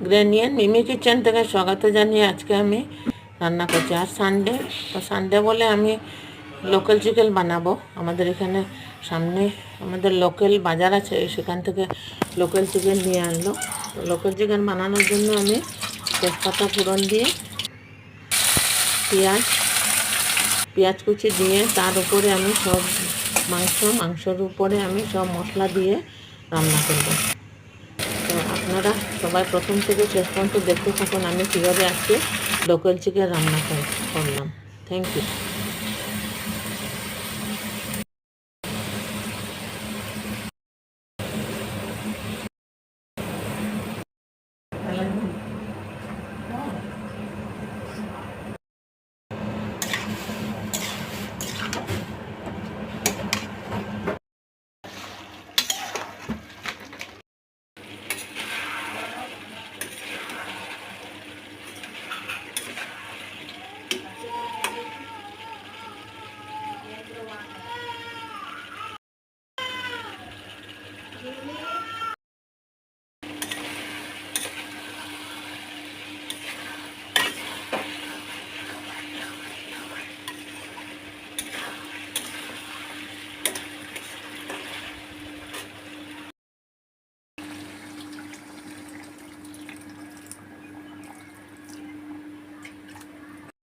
গ্রেনিয়ান মিমি kitchen থেকে স্বাগত জানিয়ে আজকে আমি রান্না করছি। আর সানডে, তো সানডে বলে আমি লোকাল চিকেন বানাবো। আমাদের এখানে সামনে আমাদের লোকাল বাজার আছে, সেখান থেকে লোকাল চিকেন নিয়ে আনলো। তো লোকাল চিকেন বানানোর জন্য আমি তেজপাতা ফোড়ন দিয়ে পেঁয়াজ কুচি দিয়ে তার উপরে আমি সব মাংসর উপরে আমি সব মশলা দিয়ে রান্না করব। তো আপনারা সবাই প্রথম থেকে শেষ পর্যন্ত দেখতে থাকুন আমি কীভাবে আজকে লোকাল চিকেন রান্না করলাম। Thank you.